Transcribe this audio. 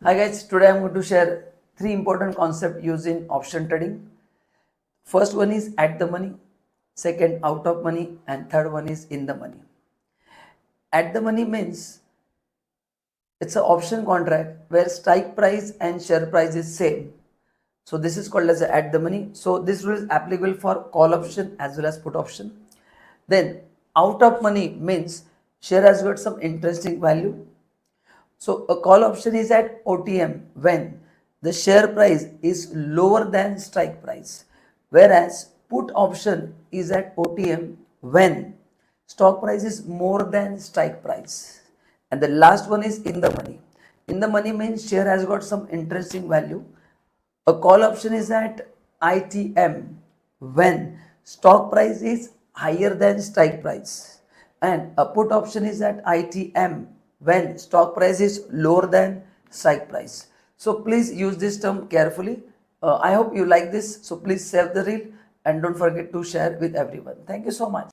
Hi guys, today I'm going to share three important concepts used in option trading. First one is at the money, second out of money, and third one is in the money. At the money means it's an option contract where strike price and share price is same. So this is called as at the money. So this rule is applicable for call option as well as put option. Then out of money means share has got some interesting value. So a call option is at OTM when the share price is lower than strike price, whereas put option is at OTM when stock price is more than strike price. And the last one is in the money. In the money means share has got some interesting value. A call option is at ITM when stock price is higher than strike price, and a put option is at ITM when stock price is lower than strike price. So please use this term carefully. I hope you like this. So please save the reel and don't forget to share with everyone. Thank you so much.